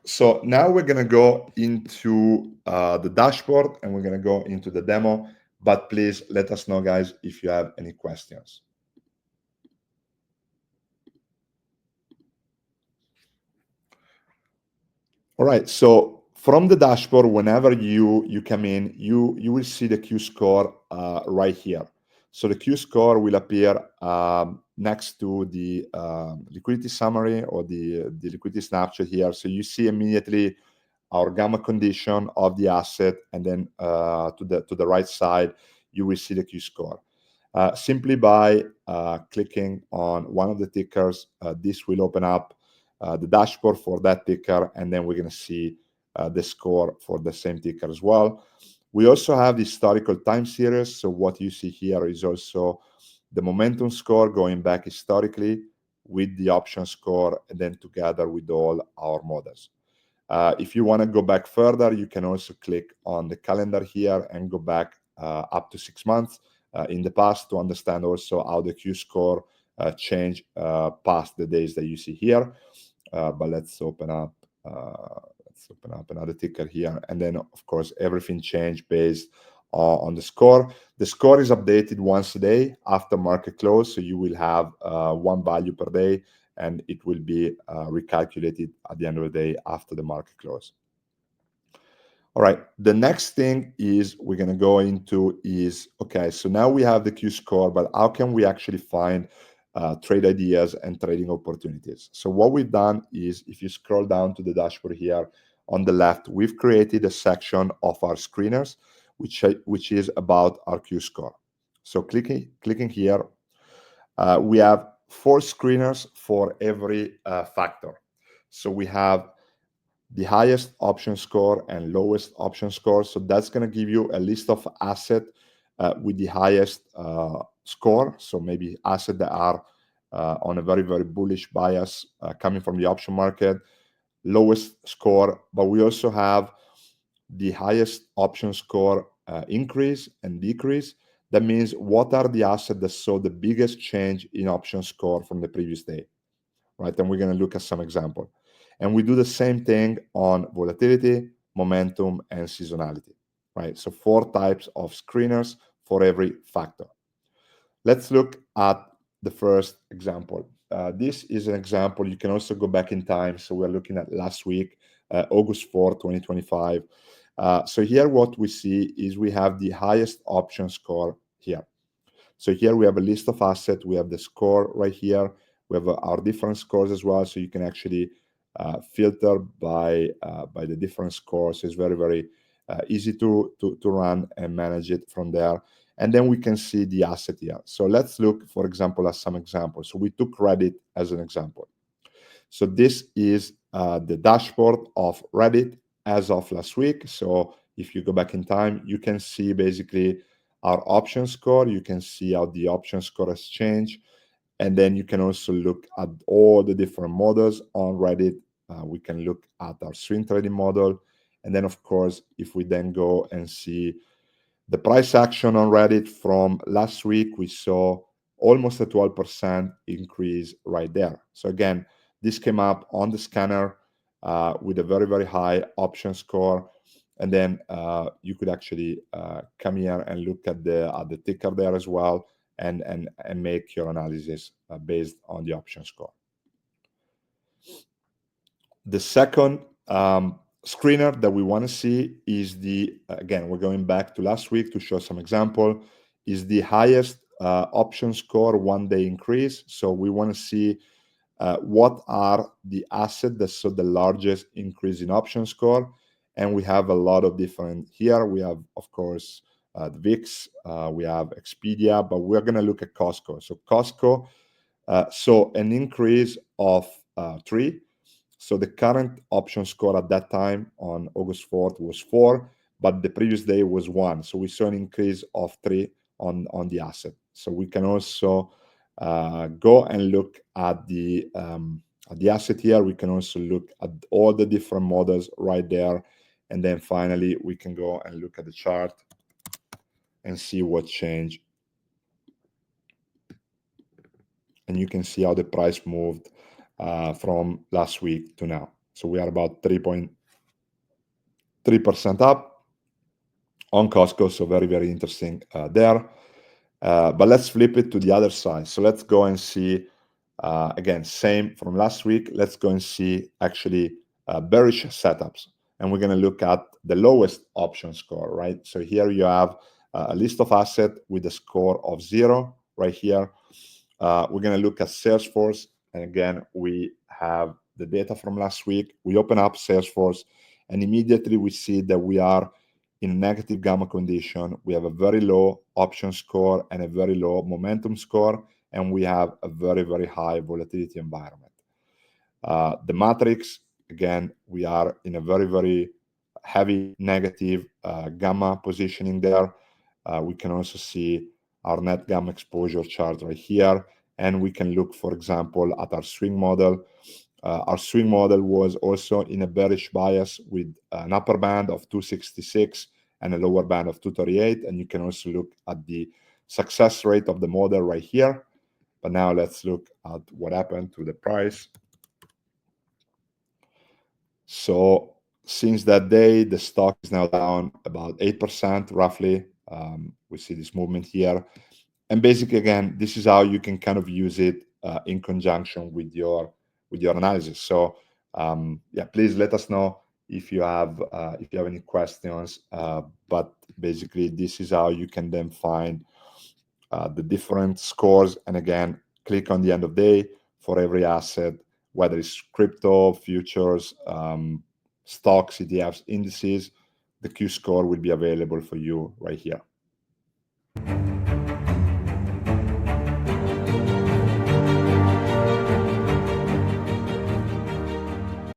So now we're going to go into the dashboard and we're going to go into the demo. But please let us know, guys, if you have any questions. All right. So from the dashboard, whenever you come in, you will see the Q score right here. So the Q score will appear next to the liquidity summary or the liquidity snapshot here. So you see immediately our gamma condition of the asset, and then to the right side, you will see the Q score. Simply by clicking on one of the tickers, this will open up the dashboard for that ticker, and then we're going to see the score for the same ticker as well. We also have the historical time series. So what you see here is also the momentum score going back historically with the option score, and then together with all our models. If you want to go back further, you can also click on the calendar here and go back up to 6 months in the past to understand also how the Q score changed past the days that you see here. But let's open up another ticker here, and then of course everything changed based on the score. The score is updated once a day after market close, so you will have one value per day, and it will be recalculated at the end of the day after the market close. All right, the next thing is we're going to go into is, okay, so now we have the Q score, but how can we actually find trade ideas and trading opportunities? So what we've done is, if you scroll down to the dashboard here on the left, we've created a section of our screeners, which is about our Q score. So clicking here, we have 4 screeners for every factor. So we have the highest option score and lowest option score. So that's going to give you a list of assets with the highest score. So maybe assets that are on a very, very bullish bias coming from the option market, lowest score. But we also have the highest option score increase and decrease. That means what are the assets that saw the biggest change in option score from the previous day, right? And we're going to look at some example. And we do the same thing on volatility, momentum, and seasonality, right? So 4 types of screeners for every factor. Let's look at the first example. This is an example. You can also go back in time. So we're looking at last week, August 4, 2025. So here what we see is we have the highest option score here. So here we have a list of assets. We have the score right here. We have our different scores as well. So you can actually filter by the different scores. It's very, very easy to run and manage it from there. And then we can see the asset here. So let's look, for example, at some examples. So we took Reddit as an example. So this is the dashboard of Reddit as of last week. So if you go back in time, you can see basically our option score. You can see how the option score has changed. And then you can also look at all the different models on Reddit. We can look at our swing trading model. And then, of course, if we then go and see the price action on Reddit from last week, we saw almost a 12% increase right there. So again, this came up on the scanner with a very, very high option score. And then you could actually come here and look at the ticker there as well, and make your analysis based on the option score. The second screener that we want to see is again, we're going back to last week to show some example, is the highest option score 1 day increase. So we want to see what are the assets that saw the largest increase in option score. And we have a lot of different here. We have, of course, the VIX, we have Expedia, but we're going to look at Costco. So Costco saw an increase of 3. So the current option score at that time on August 4th was 4, but the previous day was 1. So we saw an increase of 3 on the asset. So we can also go and look at the asset here. We can also look at all the different models right there. And then finally, we can go and look at the chart and see what changed. And you can see how the price moved from last week to now. So we are about 3.3% up on Costco. So very, very interesting there. But let's flip it to the other side. So let's go and see, again, same from last week. Let's go and see actually bearish setups. And we're going to look at the lowest option score, right? So here you have a list of assets with a score of 0 right here. We're going to look at Salesforce. And again, we have the data from last week. We open up Salesforce and immediately we see that we are in a negative gamma condition. We have a very low option score and a very low momentum score, and we have a very, very high volatility environment. The matrix, again, we are in a very, very heavy negative gamma positioning there. We can also see our net gamma exposure chart right here, and we can look, for example, at our swing model. Our swing model was also in a bearish bias with an upper band of 266 and a lower band of 238. And you can also look at the success rate of the model right here. But now let's look at what happened to the price. So since that day, the stock is now down about 8% roughly. We see this movement here. And basically, again, this is how you can kind of use it in conjunction with your analysis. So yeah, please let us know if you have any questions. But basically, this is how you can then find the different scores. And again, click on the end of day for every asset, whether it's crypto, futures, stocks, ETFs, indices. The Q score will be available for you right here.